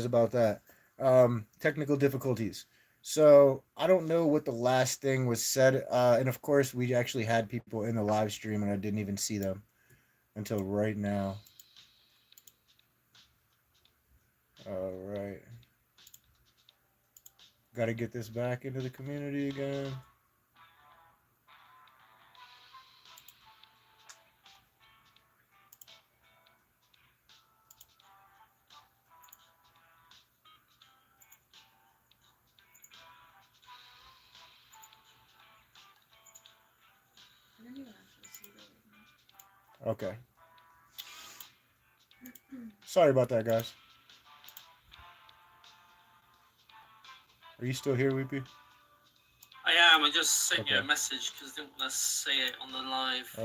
about that. Technical difficulties. So I don't know what the last thing was said. And of course, we actually had people in the live stream, and I didn't even see them until right now. All right, got to get this back into the community again. I didn't even actually see the Okay, sorry about that, guys. Are you still here, Weepy? I am. I just sent you Okay. a message because I didn't want to say it on the live.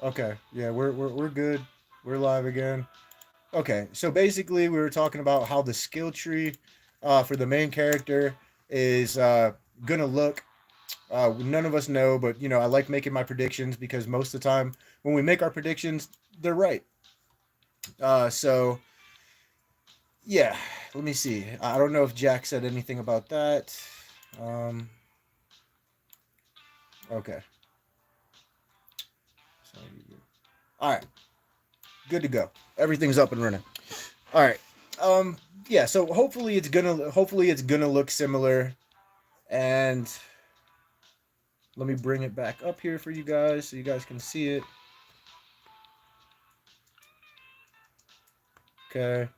Okay. Yeah, we're good. We're live again. Okay, so basically, we were talking about how the skill tree for the main character is gonna look. None of us know, but I like making my predictions because most of the time when we make our predictions, they're right. So yeah, let me see. I don't know if Jack said anything about that. Um, okay. So, all right, good to go. Everything's up and running. All right. Yeah. So hopefully it's gonna look similar, and let me bring it back up here for you guys so you guys can see it. Okay.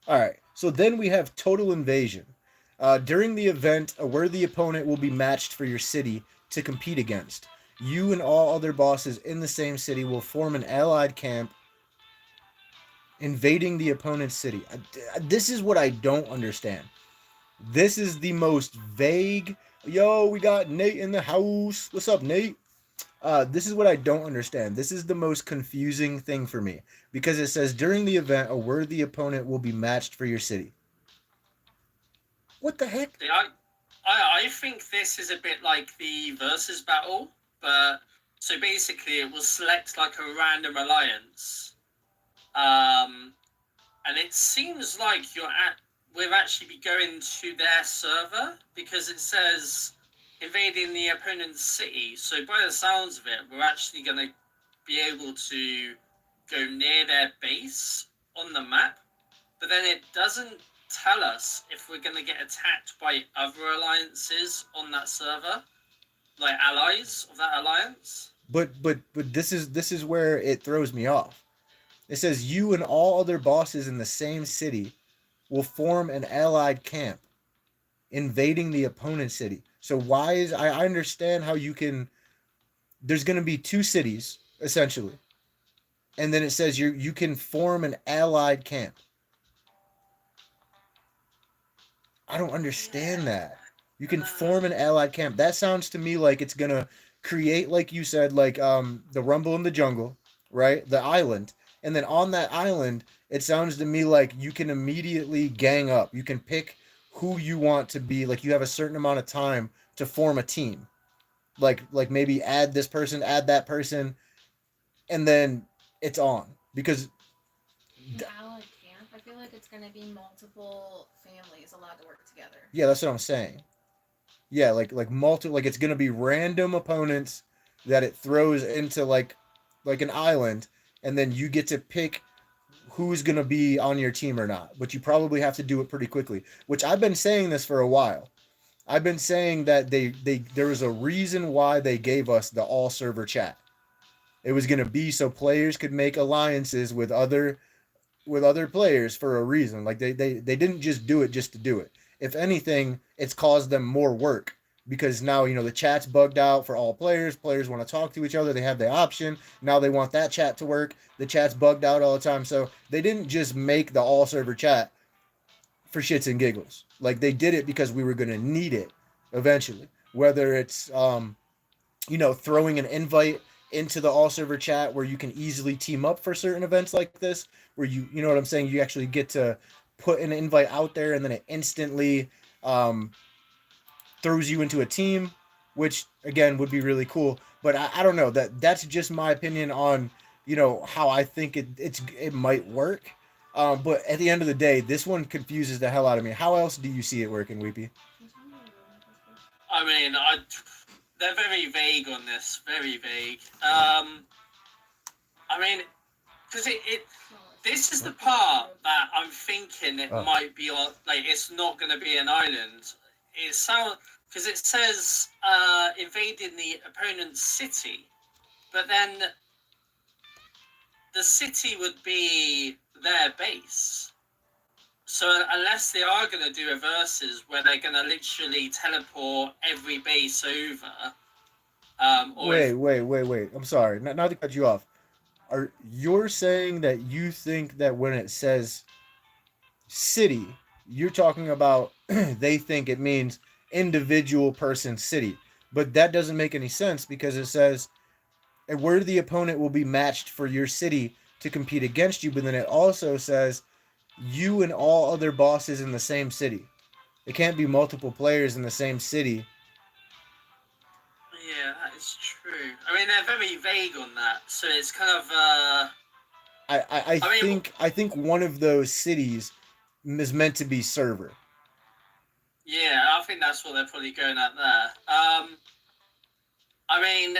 All right. So then we have total invasion. During the event, a worthy opponent will be matched for your city to compete against. You and all other bosses in the same city will form an allied camp invading the opponent's city. This is what I don't understand. This is the most vague. Yo, we got Nate in the house. What's up, Nate? This is what I don't understand. This is the most confusing thing for me because it says during the event, a worthy opponent will be matched for your city. What the heck? See, I think this is a bit like the versus battle, but so basically it will select like a random alliance, um, and it seems like we'll actually be going to their server because it says invading the opponent's city. So by the sounds of it, we're actually going to be able to go near their base on the map, but then it doesn't tell us if we're going to get attacked by other alliances on that server, like allies of that alliance. But this is where it throws me off. It says you and all other bosses in the same city will form an allied camp invading the opponent's city. So why is I understand how you can there's going to be two cities essentially. And then it says you can form an allied camp. I don't understand Yeah. that. You can form an allied camp. That sounds to me like it's gonna create, like you said, like the Rumble in the Jungle, right? The island, and then on that island, it sounds to me like you can immediately gang up. You can pick who you want to be. Like you have a certain amount of time to form a team. Like maybe add this person, add that person, and then it's on because an allied camp. I feel like it's going to be multiple families allowed to work together. yeah, that's what I'm saying. Yeah, like multi like it's gonna be random opponents that it throws into like an island, and then you get to pick who's gonna be on your team or not. But you probably have to do it pretty quickly. Which I've been saying this for a while. I've been saying that they there was a reason why they gave us the all server chat. It was gonna be so players could make alliances with other players for a reason. Like they didn't just do it just to do it. If anything, it's caused them more work because now the chat's bugged out for all players. Players want to talk to each other. They have the option. Now they want that chat to work. The chat's bugged out all the time. So they didn't just make the all server chat for shits and giggles. Like they did it because we were gonna need it eventually. Whether it's throwing an invite into the all server chat where you can easily team up for certain events like this, where you know what I'm saying, you actually get to put an invite out there and then it instantly um, throws you into a team, which again would be really cool. But I don't know, that's just my opinion on how I think it might work. But at the end of the day, this one confuses the hell out of me. How else do you see it working, Weepy? I mean, they're very vague on this. Very vague. I mean, because this is the part that I'm thinking it might be on. Like, it's not going to be an island. It sounds because it says invading the opponent's city, but then the city would be their base. So unless they are going to do a versus where they're going to literally teleport every base over, Wait. I'm sorry, not to cut you off. You're saying that you think that when it says city, you're talking about they think it means individual person city, but that doesn't make any sense because it says where the opponent will be matched for your city to compete against you, but then it also says you and all other bosses in the same city. It can't be multiple players in the same city. Yeah, that is true. I mean, they're very vague on that, so it's kind of. I think one of those cities is meant to be server. Yeah, I think that's what they're probably going at there. I mean,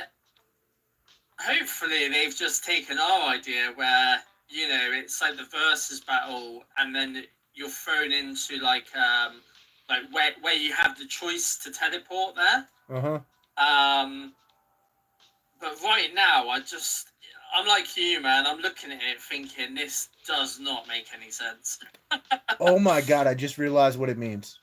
hopefully they've just taken our idea where it's like the versus battle, and then you're thrown into like where you have the choice to teleport there. But right now, I'm like you, man. I'm looking at it thinking this does not make any sense. Oh my god, I just realized what it means.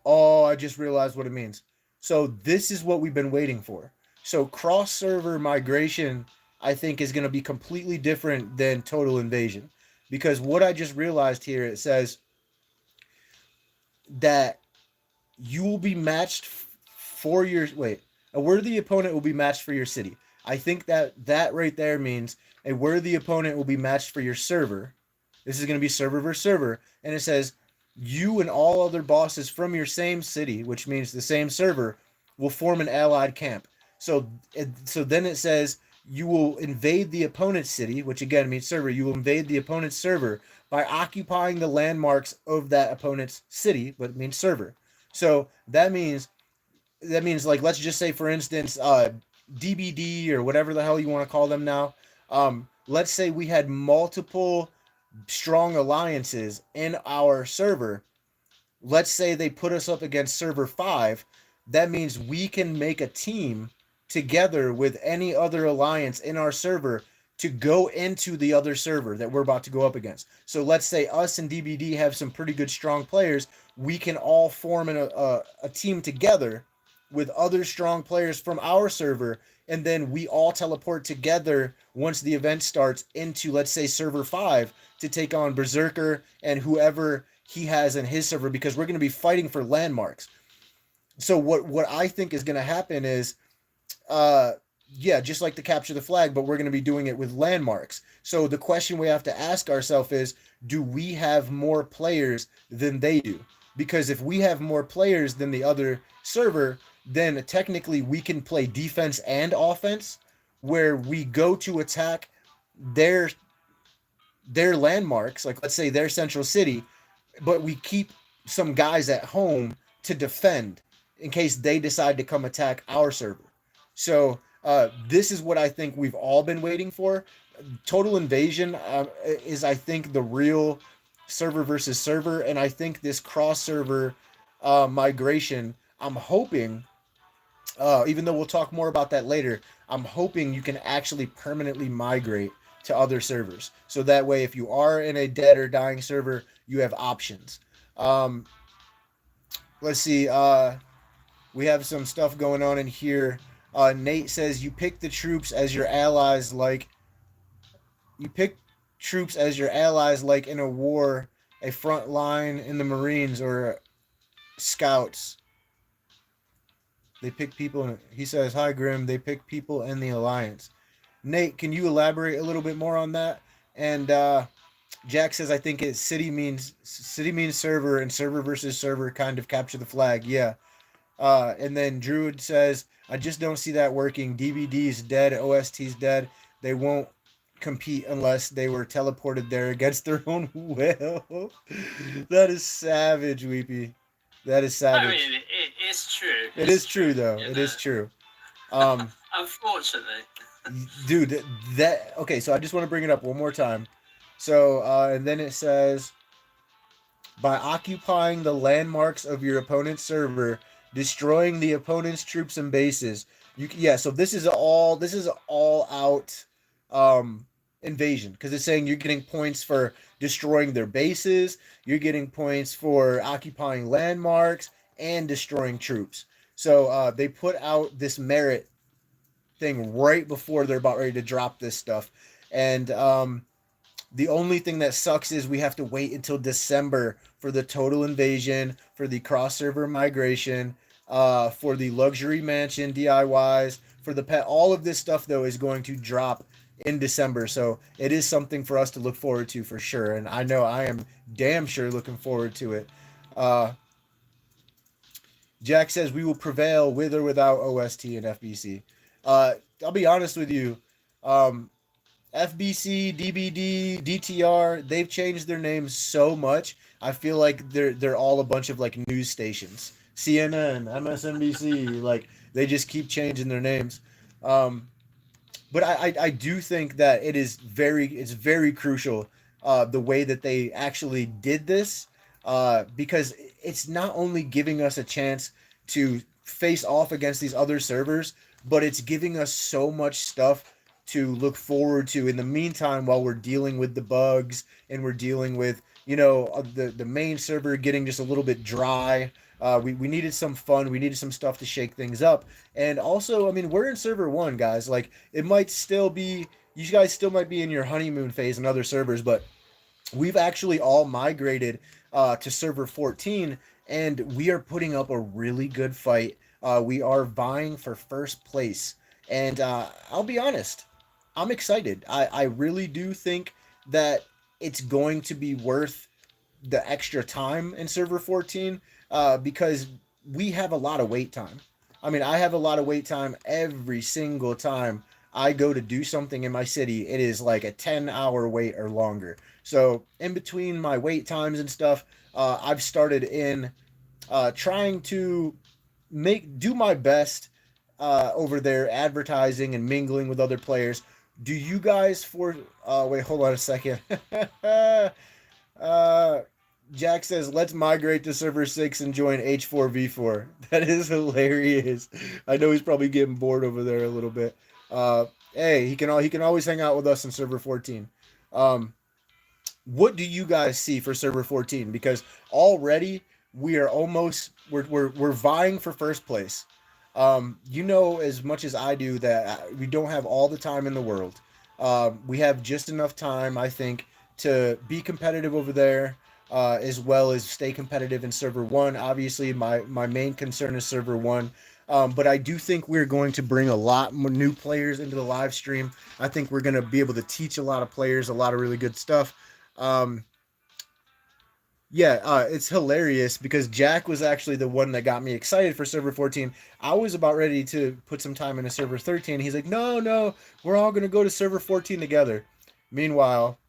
Oh, I just realized what it means. So this is what we've been waiting for. So cross server migration, I think, is going to be completely different than total invasion. Because what I just realized here, it says that you will be matched for your a worthy opponent will be matched for your city. I think that right there means a worthy opponent will be matched for your server. This is going to be server versus server, and it says you and all other bosses from your same city, which means the same server, will form an allied camp. So then it says you will invade the opponent's city, which again means server. You will invade the opponent's server by occupying the landmarks of that opponent's city, but it means server. So that means like let's just say for instance DBD or whatever the hell you want to call them now. Let's say we had multiple strong alliances in our server. Let's say they put us up against server 5. That means we can make a team together with any other alliance in our server to go into the other server that we're about to go up against. So let's say us and DBD have some pretty good strong players. We can all form a team together with other strong players from our server, and then we all teleport together once the event starts into, let's say, server 5 to take on Berserker and whoever he has in his server, because we're going to be fighting for landmarks. So what I think is going to happen is just like to capture the flag, but we're going to be doing it with landmarks. So the question we have to ask ourselves is, do we have more players than they do? Because if we have more players than the other server, then technically we can play defense and offense, where we go to attack their landmarks, like let's say their central city, but we keep some guys at home to defend in case they decide to come attack our server. So this is what I think we've all been waiting for. Total invasion is, I think, the real server versus server, and I think this cross server migration, I'm hoping, even though we'll talk more about that later, I'm hoping you can actually permanently migrate to other servers. So that way, if you are in a dead or dying server, you have options. Let's see. We have some stuff going on in here. Nate says you pick the troops as your allies, like in a war, a front line in the Marines or scouts. They pick people. He says, "Hi Grim." They pick people in the alliance. Nate, can you elaborate a little bit more on that? And Jack says, "I think city means server, and server versus server kind of capture the flag." Yeah. And then Druid says, "I just don't see that working. DBD's dead. OST's dead. They won't compete unless they were teleported there against their own will. That is savage, Weepy. That is I savage. mean, it's true. It It's is true. true though. You It is know, true. Um, unfortunately. dude, that okay. So I just want to bring it up one more time. So and then it says by occupying the landmarks of your opponent's server, destroying the opponent's troops and bases. Yeah, so this is all out um invasion because it's saying you're getting points for destroying their bases, you're getting points for occupying landmarks and destroying troops. So they put out this merit thing right before they're about ready to drop this stuff. And the only thing that sucks is we have to wait until December for the total invasion, for the cross server migration, for the luxury mansion DIYs, for the pet. All of this stuff though is going to drop in December, so it is something for us to look forward to for sure. And I know I am damn sure looking forward to it. Uh, Jack says we will prevail with or without OST and FBC. I'll be honest with you. FBC, DBD, DTR, they've changed their names so much. I feel like they're all a bunch of like news stations. CNN, MSNBC, like they just keep changing their names. Um, but I do think that it's very crucial the way that they actually did this because it's not only giving us a chance to face off against these other servers, but it's giving us so much stuff to look forward to in the meantime while we're dealing with the bugs and we're dealing with the main server getting just a little bit dry. We needed some fun. We needed some stuff to shake things up. And also, I mean, we're in server one, guys. Like, it might still be, you guys still might be in your honeymoon phase in other servers, but we've actually all migrated to server 14, and we are putting up a really good fight. We are vying for first place. And I'll be honest, I'm excited. I really do think that it's going to be worth the extra time in server 14 because we have a lot of wait time. I mean, I have a lot of wait time every single time I go to do something in my city. It is like a 10-hour wait or longer. So, in between my wait times and stuff, I've started in trying to do my best over there advertising and mingling with other players. Do you guys wait, hold on a second. uh Jack says, let's migrate to server 6 and join H4V4. That is hilarious. I know he's probably getting bored over there a little bit. Uh, hey, he can always hang out with us in server 14. Um, what do you guys see for server 14? Because already we are almost we're vying for first place. You know as much as I do that we don't have all the time in the world. We have just enough time, I think, to be competitive over there, as well as stay competitive in server one. Obviously, my main concern is server one. But I do think we're going to bring a lot more new players into the live stream. I think we're going to be able to teach a lot of players a lot of really good stuff. Um, yeah, it's hilarious because Jack was actually the one that got me excited for server 14. I was about ready to put some time into server 13. He's like, no, no, we're all going to go to server 14 together. Meanwhile,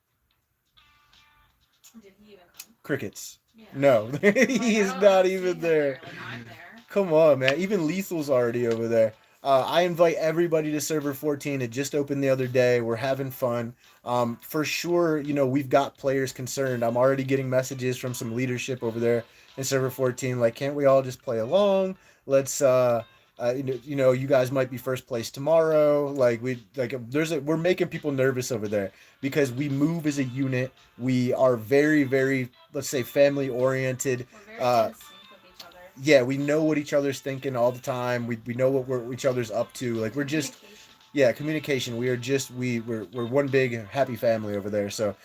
Did he even come? crickets. Yeah. No, he is I don't not see even him there. Like, I'm there. Come on, man. Even Lethal's already over there. I invite everybody to server 14. It just opened the other day. We're having fun. For sure, we've got players concerned. I'm already getting messages from some leadership over there in server 14. Like, can't we all just play along? Let's, you guys might be first place tomorrow. Like, we're making people nervous over there because we move as a unit. We are very, very, let's say, family oriented. We're very in sync with each other. Yeah, we know what each other's thinking all the time. We know what each other's up to. Like we're just communication. We are just we're one big happy family over there. So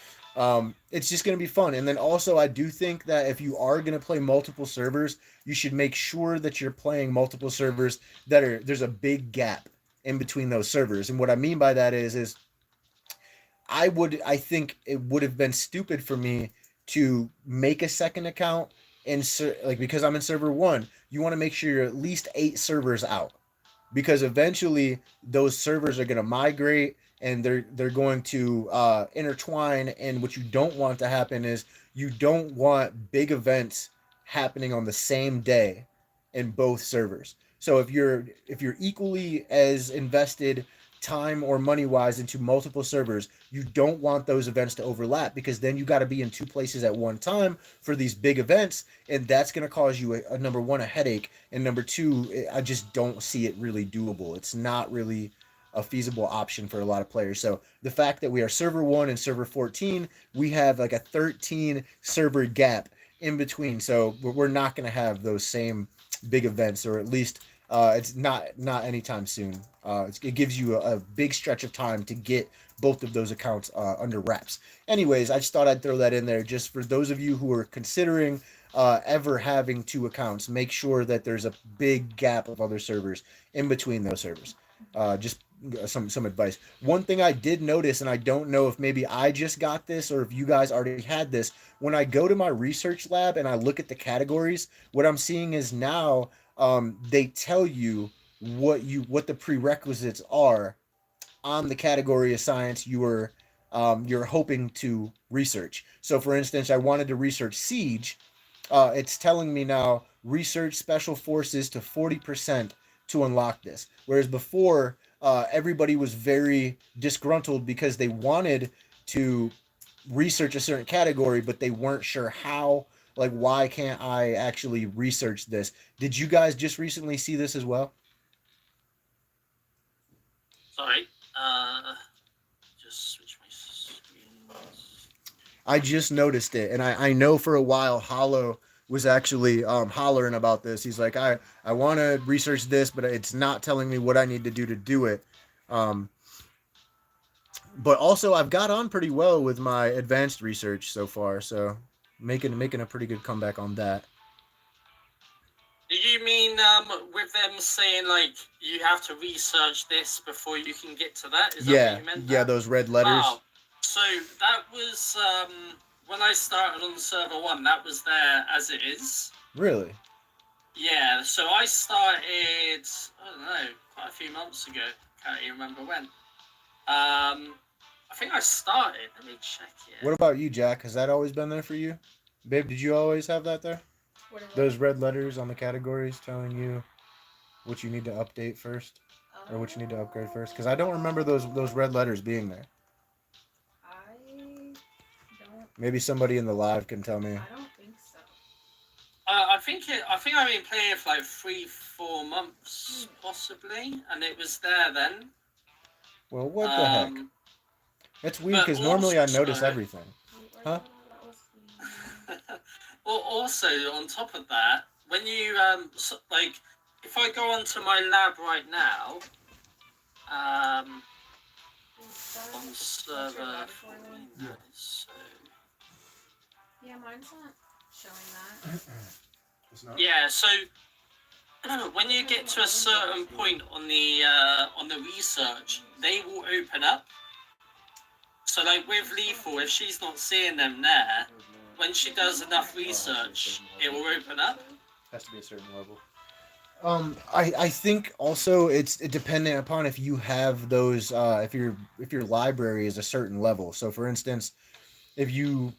it's just gonna be fun. And then also I do think that if you are gonna play multiple servers, you should make sure that you're playing multiple servers there's a big gap in between those servers. And what I mean by that is I think it would have been stupid for me to make a second account because I'm in server one. You want to make sure you're at least 8 servers out because eventually those servers are going to migrate and they're going to intertwine. And what you don't want to happen is you don't want big events happening on the same day in both servers. So if you're equally as invested time or money wise into multiple servers, you don't want those events to overlap, because then you got to be in two places at one time for these big events, and that's going to cause you a number one, a headache, and number two, I just don't see it really doable. It's not really a feasible option for a lot of players. So the fact that we are server 1 and server 14, we have like a 13 server gap in between. So we're not going to have those same big events, or at least it's not anytime soon. It gives you a big stretch of time to get both of those accounts under wraps. Anyways, I just thought I'd throw that in there just for those of you who are considering ever having two accounts. Make sure that there's a big gap of other servers in between those servers. Just some advice. One thing I did notice, and I don't know if maybe I just got this or if you guys already had this, when I go to my research lab and I look at the categories, what I'm seeing is now they tell you what the prerequisites are on the category of science you're hoping to research. So, for instance, I wanted to research siege. It's telling me now research special forces to 40% to unlock this. Whereas before, everybody was very disgruntled because they wanted to research a certain category, but they weren't sure how. Like, why can't I actually research this? Did you guys just recently see this as well? Sorry. Just switch my screens. I just noticed it, and I know for a while Hollow was actually hollering about this. He's like, I want to research this, but it's not telling me what I need to do it. Um, but also, I've got on pretty well with my advanced research so far, so making a pretty good comeback on that. Do you mean with them saying like you have to research this before you can get to that? Is that Yeah, what you meant? yeah, those red letters. Oh, so that was when I started on server 1. That was there as it is. Really? Yeah. So I started. I don't know, quite a few months ago. Can't even remember when. I think I started. Let me check it. What about you, Jack? Has that always been there for you? Babe, did you always have that there? What is Those it? red letters on the categories telling you what you need to update first, or what you need to upgrade first? Because I don't remember those red letters being there. I don't. Maybe somebody in the live can tell me. I don't think so. I think I've been playing for like 3-4 months possibly, and it was there then. Well, what the heck? That's weird because normally I notice everything. Huh? Well, also on top of that, when you like, if I go onto my lab right now, on server 14, so Yeah, mine's not showing that. yeah, so when you get to a certain point on the research, they will open up. So like with Lethal, if she's not seeing them there, when she does enough research, it will open up. Has to be a certain level. I think also it's dependent upon if you have those if your library is a certain level. So for instance, if you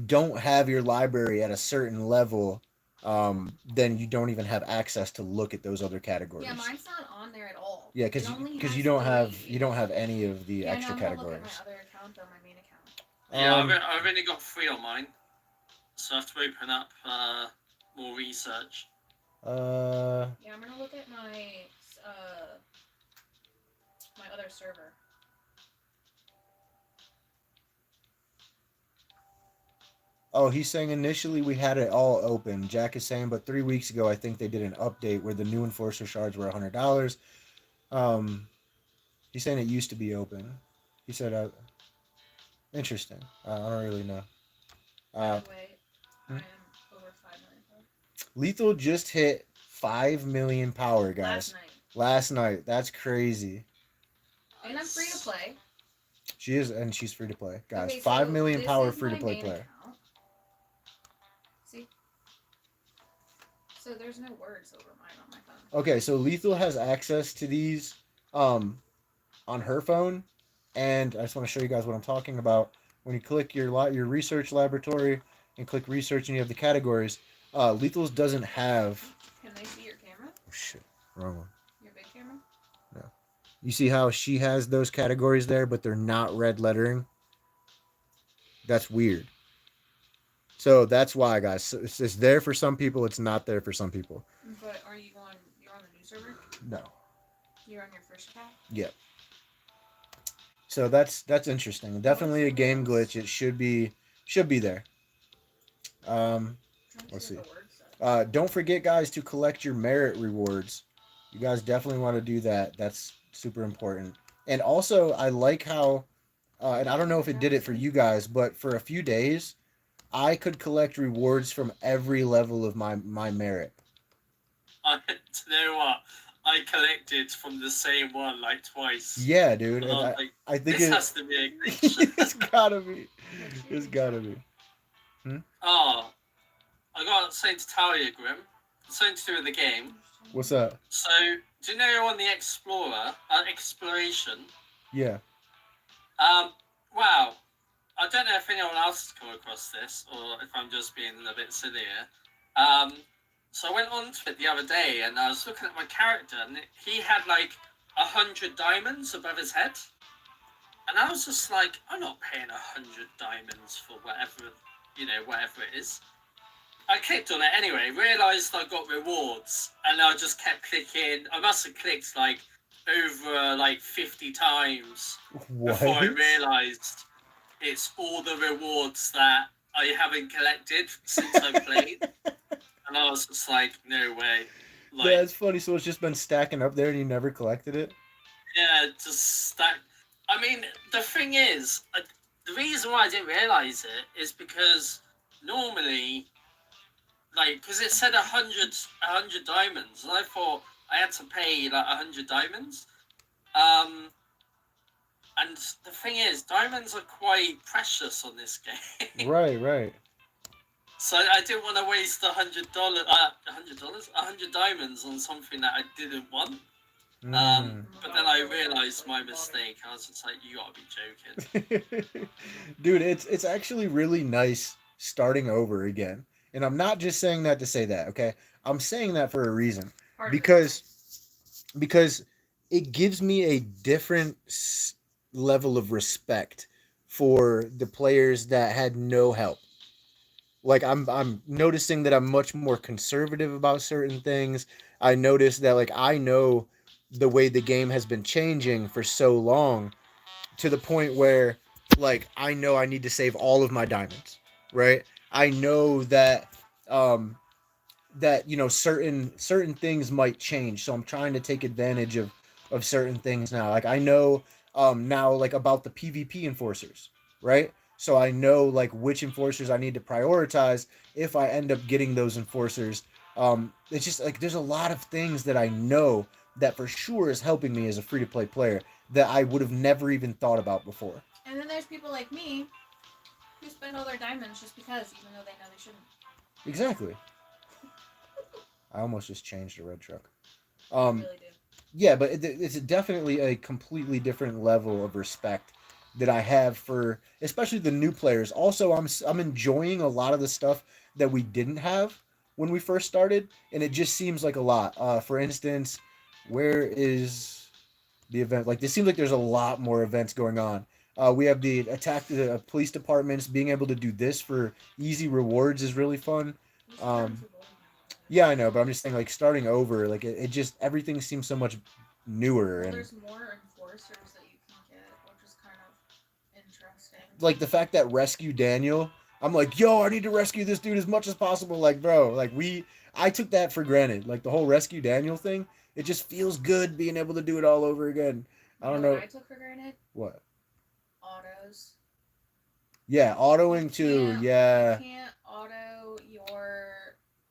don't have your library at a certain level, then you don't even have access to look at those other categories. Yeah, mine's not on there at all. Yeah, It because only you has don't three. have any of the Yeah, extra no, I'm gonna categories. look at my other account though, my main account. Yeah, Um, I've only got 3 on mine, so I have to open up more research. Yeah, I'm gonna look at my other server. Oh, he's saying initially we had it all open. Jack is saying, but 3 weeks ago I think they did an update where the new enforcer shards were $100. Um, he's saying it used to be open. He said, interesting. I don't really know. By the way, I hmm? am over 5 million power. Lethal just hit 5 million power, guys. Last night. Last night. That's crazy. And I'm free to play. She is, and she's free to play, guys. Okay, 5 so million this power is free to my play main player. account. See? So there's no words over mine on my phone. Okay, so Lethal has access to these on her phone, And I just want to show you guys what I'm talking about. When you click your research laboratory and click research and you have the categories, Lethals doesn't have. Can they see your camera? Oh shit, wrong one. Your big camera? No. You see how she has those categories there, but they're not red lettering. That's weird. So that's why, guys. So it's there for some people. It's not there for some people. But are you on? You're on the new server. No. You're on your first account. Yep. So that's interesting. Definitely a game glitch. It should be there. Let's see. Don't forget, guys, to collect your merit rewards. You guys definitely want to do that. That's super important. And also, I like how, and I don't know if it did it for you guys, but for a few days, I could collect rewards from every level of my merit. You know what? I collected from the same one like twice. Yeah, dude. And And like, I think this it, has to be a glitch. it's gotta be. It's gotta be. Oh, I got something to tell you, Grim. Something to do with the game. What's up? So, do you know you're on the exploration? Yeah. Wow. I don't know if anyone else has come across this, or if I'm just being a bit silly here. So I went on to it the other day, and I was looking at my character, and he had like 100 diamonds above his head. And I was just like, I'm not paying 100 diamonds for whatever it is. I clicked on it anyway, realised I got rewards, and I just kept clicking. I must have clicked like over like 50 times What? before I realised it's all the rewards that I haven't collected since I played. And I was just like, no way. Like, Yeah, it's funny. So it's just been stacking up there, and you never collected it. yeah, just stack. I mean, the thing is, the reason why I didn't realise it is because normally, like, because it said 100 diamonds, and I thought I had to pay like 100 diamonds. And the thing is, diamonds are quite precious on this game. Right. So I didn't want to waste $100 diamonds on something that I didn't want. But then I realised my mistake. I was just like, you gotta be joking. Dude, it's actually really nice starting over again. And I'm not just saying that to say that, okay? I'm saying that for a reason. Because it gives me a different level of respect for the players that had no help. Like I'm noticing that I'm much more conservative about certain things. I notice that like I know the way the game has been changing for so long to the point where like I know I need to save all of my diamonds, right? I know that certain things might change, so I'm trying to take advantage of certain things now. Like I know now like about the PvP enforcers, right? So I know like which enforcers I need to prioritize if I end up getting those enforcers. It's just like there's a lot of things that I know that for sure is helping me as a free to play player that I would have never even thought about before. And then there's people like me who spend all their diamonds just because, even though they know they shouldn't. Exactly. I almost just changed a red truck. I really do. Yeah, but it's definitely a completely different level of respect that I have for especially the new players. Also, I'm enjoying a lot of the stuff that we didn't have when we first started, and it just seems like a lot. For instance, where is the event? Like, this seems like there's a lot more events going on. We have the attack the police departments. Being able to do this for easy rewards is really fun. Yeah, I know, but I'm just saying, like, starting over, like, it just, everything seems so much newer. Well, And, there's more enforcers that you can get, which is kind of interesting. like, the fact that Rescue Daniel, I'm like, yo, I need to rescue this dude as much as possible. Like, bro, like, I took that for granted. Like, the whole Rescue Daniel thing, it just feels good being able to do it all over again. I don't know. What I took for granted? What? Autos. Yeah, autoing too. Yeah. You can't auto your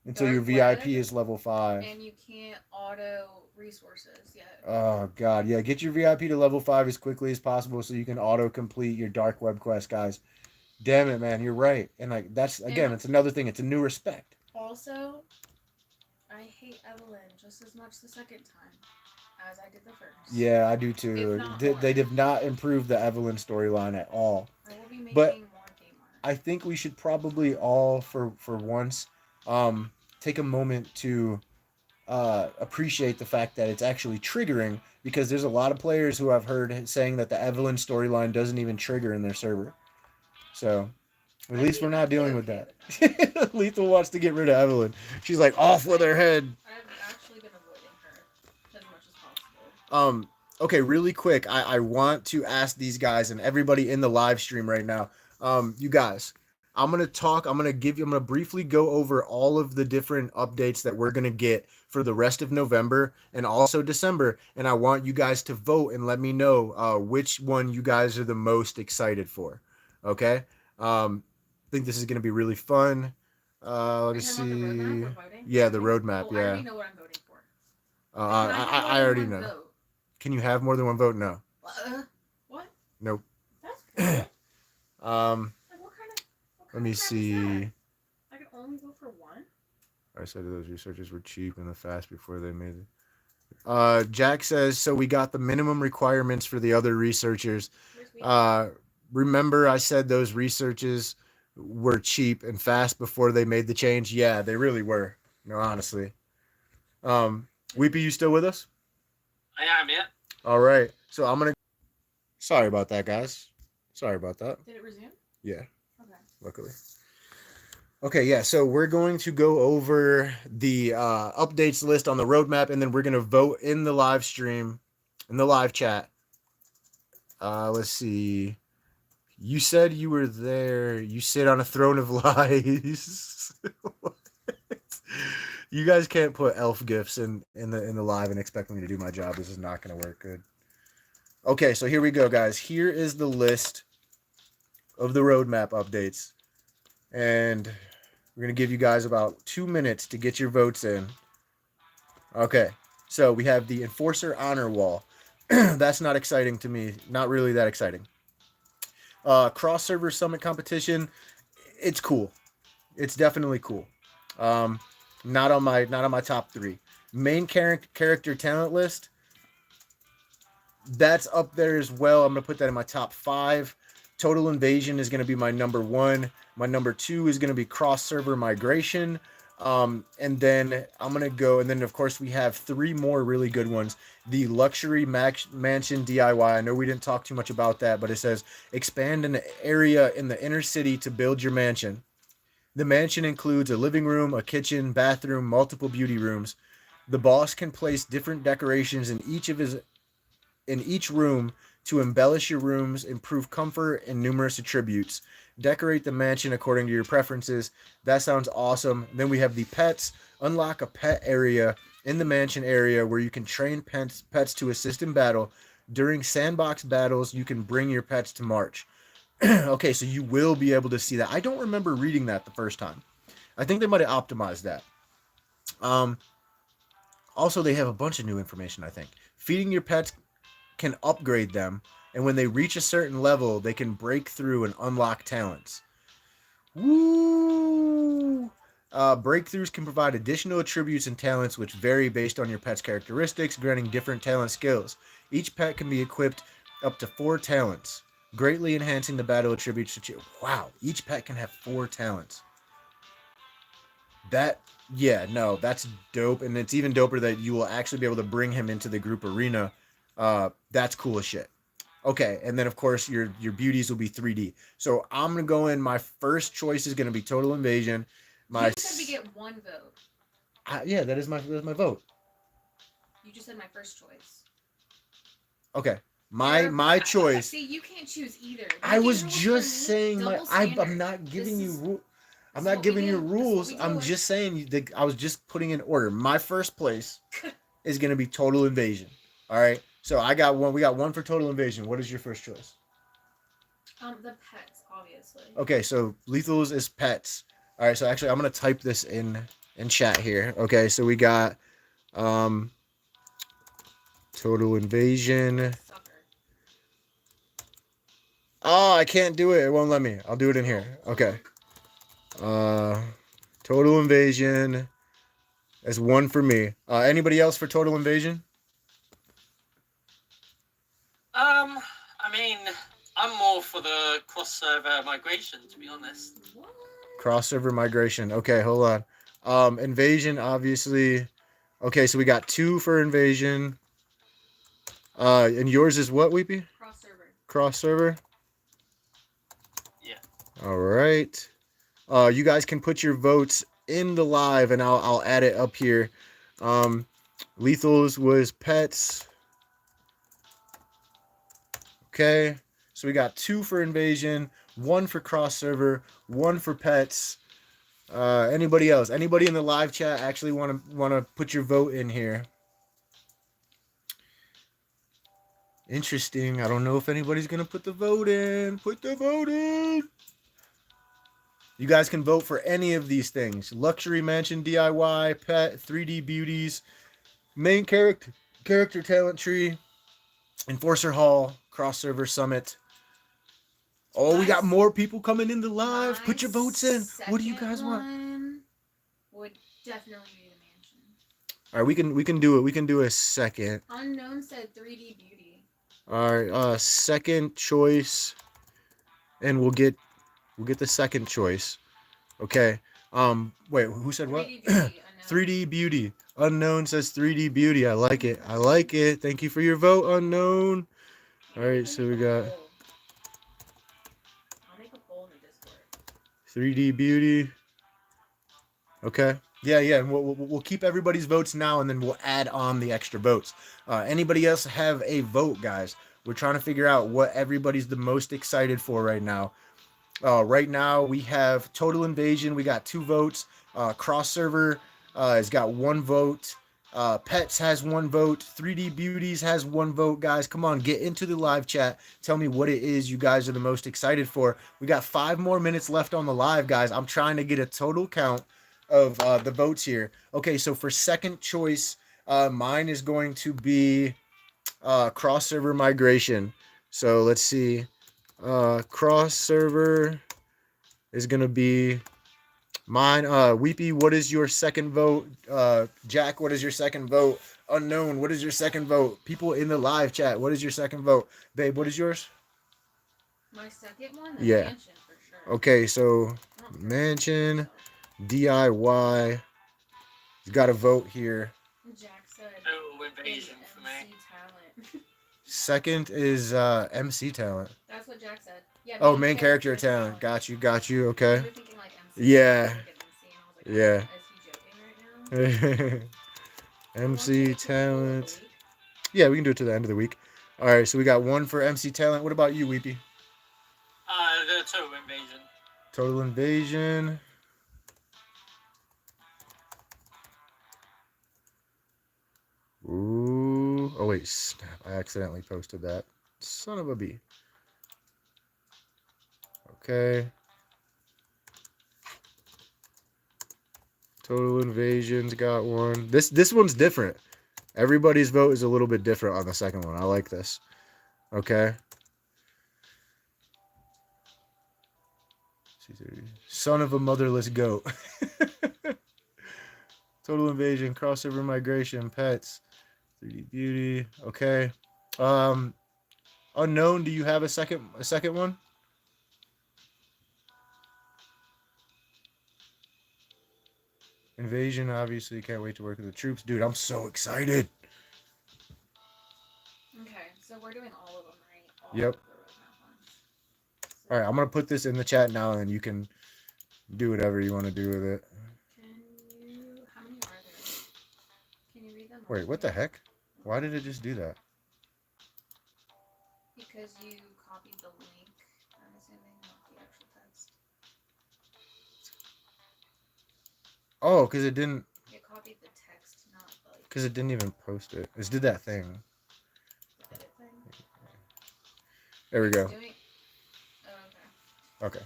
Until your dark VIP web, is level 5. and you can't auto resources yet. Oh god, yeah. Get your VIP to level 5 as quickly as possible so you can auto complete your dark web quest, guys. Damn it, man, you're right. And like that's again, it's another thing. It's a new respect. Also, I hate Evelyn just as much the second time. as I did the first. Yeah, I do too. If not They more. did not improve the Evelyn storyline at all. I will be making But more game art. I think we should probably all, for once, take a moment to appreciate the fact that it's actually triggering, because there's a lot of players who I've heard saying that the Evelyn storyline doesn't even trigger in their server. So at least we're not dealing with that. Lethal wants to get rid of Evelyn. She's like, off with her head. I've actually been avoiding her as much as possible. Okay, really quick, I want to ask these guys and everybody in the live stream right now. You guys, I'm gonna briefly go over all of the different updates that we're gonna get for the rest of November and also December, and I want you guys to vote and let me know which one you guys are the most excited for. Okay? I think this is gonna be really fun. Let's see. Yeah, the roadmap. Oh, I Yeah. already know what I'm voting for. I already know. Vote? Can you have more than one vote? No. What? Nope. That's cool. Like, what kind of Let me crap is see. that? I can only vote for one? I said those researchers were cheap and fast before they made it. Jack says, so we got the minimum requirements for the other researchers. Remember I said those researchers were cheap and fast before they made the change? Yeah, they really were. No, honestly. Weepy, you still with us? I am, yeah. All right. So I'm going to... Sorry about that, guys. Sorry about that. Did it resume? Yeah. Okay. Luckily. Okay, yeah, so we're going to go over the updates list on the roadmap, and then we're going to vote in the live stream, in the live chat. Let's see. You said you were there. You sit on a throne of lies. You guys can't put elf gifts in the live and expect me to do my job. This is not going to work good. Okay, so here we go, guys. Here is the list of the roadmap updates. And we're going to give you guys about 2 minutes to get your votes in. Okay, so we have the Enforcer Honor Wall. That's not exciting to me. Not really that exciting. Cross-server summit competition. It's cool. It's definitely cool. Not on my top 3. Main character talent list. That's up there as well. I'm going to put that in my top 5. Total Invasion is going to be my number 1. My number 2 is going to be cross-server migration. And then I'm going to go, and then of course we have 3 more really good ones. The Luxury Mansion DIY. I know we didn't talk too much about that, but it says expand an area in the inner city to build your mansion. The mansion includes a living room, a kitchen, bathroom, multiple beauty rooms. The boss can place different decorations in each room to embellish your rooms, improve comfort, and numerous attributes. Decorate the mansion according to your preferences. That sounds awesome. Then we have the pets. Unlock a pet area in the mansion area where you can train pets to assist in battle. During sandbox battles, you can bring your pets to march. Okay, so you will be able to see that. I don't remember reading that the first time. I think they might have optimized that. Also, they have a bunch of new information, I think. Feeding your pets can upgrade them, and when they reach a certain level, they can break through and unlock talents. Woo! Breakthroughs can provide additional attributes and talents which vary based on your pet's characteristics, granting different talent skills. Each pet can be equipped up to 4 talents, greatly enhancing the battle attributes. Wow, each pet can have 4 talents. That's dope, and it's even doper that you will actually be able to bring him into the group arena. That's cool as shit. Okay, and then of course your beauties will be 3D. So I'm gonna go in. My first choice is gonna be Total Invasion. You said we get 1 vote. Yeah, that is my vote. You just said my first choice. Okay, my choice. See, you can't choose either. I was just saying I'm not giving you rules. I'm not giving you rules. I'm just saying I was just putting in order. My first place is gonna be Total Invasion. All right. So I got 1. We got 1 for Total Invasion. What is your first choice? The pets, obviously. Okay, so Lethal's is pets. All right, so actually I'm gonna type this in chat here. Okay, so we got Total Invasion. Sucker. Oh, I can't do it. It won't let me. I'll do it in here. Okay. Total Invasion. That's 1 for me. Anybody else for Total Invasion? I'm more for the cross-server migration, to be honest. What? Cross-server migration. Okay, hold on. Invasion, obviously. Okay, so we got 2 for invasion. And yours is what, Weepy? Cross server. Cross-server. Yeah. All right. You guys can put your votes in the live, and I'll add it up here. Lethals was pets. Okay, so we got 2 for invasion, 1 for cross server, 1 for pets. Anybody else? Anybody in the live chat actually want to put your vote in here? Interesting. I don't know if anybody's gonna put the vote in. Put the vote in. You guys can vote for any of these things: luxury mansion DIY, pet, 3D beauties, main character talent tree, enforcer hall, cross server summit. Oh, we got more people coming in the live. Put your votes in. What do you guys want? Would definitely be the mansion. All right, we can do it. We can do a second. Unknown said 3D beauty. All right, second choice, and we'll get the second choice. Okay. Wait, who said what? 3D beauty. 3D beauty. Unknown says 3D beauty. I like it. I like it. Thank you for your vote, unknown. All right, so we got I'll make a poll in the Discord. 3D beauty. Okay. Yeah, yeah. We'll keep everybody's votes now, and then we'll add on the extra votes. Anybody else have a vote, guys? We're trying to figure out what everybody's the most excited for right now. Right now, we have Total Invasion. We got 2 votes. Cross Server has got 1 vote. Pets has 1 vote. 3D Beauties has 1 vote. Guys, come on, get into the live chat. Tell me what it is you guys are the most excited for. We got 5 more minutes left on the live, guys. I'm trying to get a total count of the votes here. Okay, so for second choice, mine is going to be cross server migration. So let's see. Cross server is gonna be mine. Weepy, what is your second vote? Jack, what is your second vote? Unknown, what is your second vote? People in the live chat, what is your second vote? Babe, what is yours? My second one, the Yeah. mansion for sure. Okay, so mansion DIY. He's got a vote here. Jack said Total invasion for me. MC talent. Second is MC talent. That's what Jack said. Yeah. Oh, main character talent. Got you. Okay. You were thinking like MC. Yeah. Yeah. Is he joking right now? MC talent. Yeah, we can do it to the end of the week. All right, so we got 1 for MC talent. What about you, Weepy? The total invasion. Total invasion. Ooh. Oh, wait. Snap. I accidentally posted that. Son of a bee. Okay. Total invasion's got 1. This one's different. Everybody's vote is a little bit different on the second one. I like this. Okay. Son of a motherless goat. Total invasion, crossover migration, pets, 3D beauty. Okay. Unknown, do you have a second one? Invasion, obviously, can't wait to work with the troops. Dude, I'm so excited. Okay, so we're doing all of them, right? Yep. All right, I'm going to put this in the chat now, and you can do whatever you want to do with it. How many are there? Can you read them? Wait, what the heck? Why did it just do that? Because you copied the link, I'm assuming, not the actual text. Oh, because it didn't... You copied the text, not the... Because it didn't even post it. It did that thing. The edit thing? There we go. Doing... Oh, okay. Okay.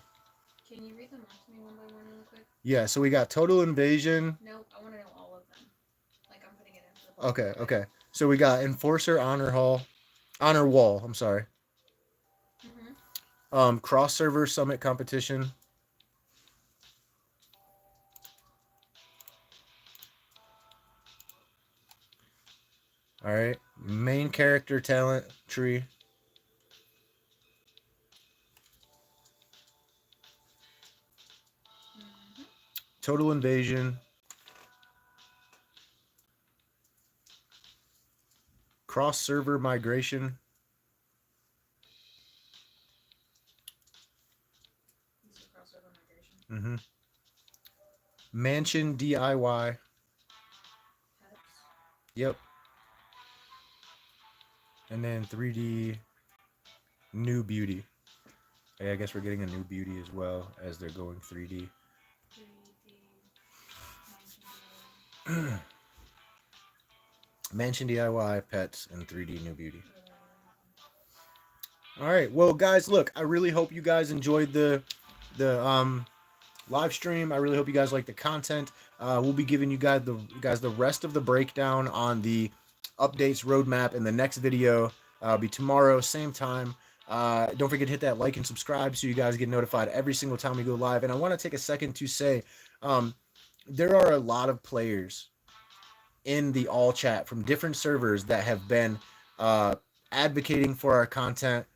Can you read them off to me one by one really quick? Yeah, so we got total invasion. Nope, I want to know all of them. Like, I'm putting it into the... Okay, okay. So we got enforcer, honor wall, I'm sorry. Cross server summit competition. All right. Main character talent tree. Total Invasion. Cross server migration. These are crossover migration. Mm-hmm. Mansion DIY. Pets. Yep. And then 3D New Beauty. Hey, I guess we're getting a New Beauty as well as they're going 3D. 3D. Mansion Mansion DIY, pets, and 3D New Beauty. DIY. All right. Well, guys, look, I really hope you guys enjoyed the live stream. I really hope you guys like the content. We'll be giving you guys the rest of the breakdown on the updates roadmap in the next video. Be tomorrow, same time. Don't forget to hit that like and subscribe so you guys get notified every single time we go live. And I want to take a second to say there are a lot of players in the all chat from different servers that have been advocating for our content,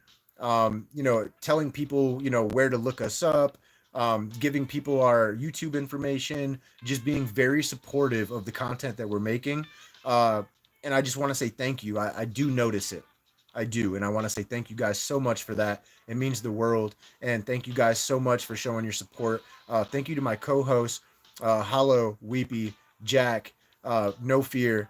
telling people, where to look us up, giving people our YouTube information, just being very supportive of the content that we're making. And I just want to say thank you. I do notice it. I do. And I want to say thank you guys so much for that. It means the world. And thank you guys so much for showing your support. Thank you to my co-hosts, Hollow, Weepy, Jack, No Fear,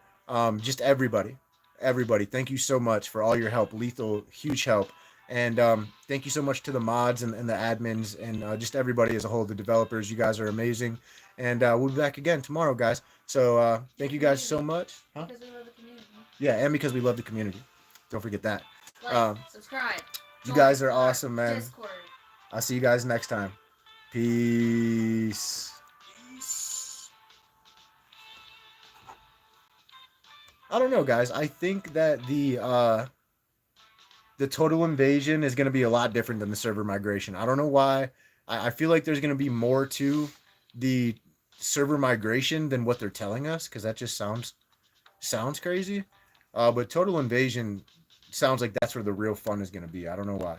just everybody. Everybody, thank you so much for all your help. Lethal, huge help. And thank you so much to the mods and the admins and just everybody as a whole, the developers. You guys are amazing. And we'll be back again tomorrow, guys. So thank you guys so much. Huh? Because we love the community. Yeah, and because we love the community. Don't forget that. Like, subscribe. You guys are awesome, man. Discord. I'll see you guys next time. Peace. I don't know, guys. I think that the total invasion is going to be a lot different than the server migration. I don't know why. I feel like there's going to be more to the server migration than what they're telling us, because that just sounds crazy. But total invasion sounds like that's where the real fun is going to be. I don't know why.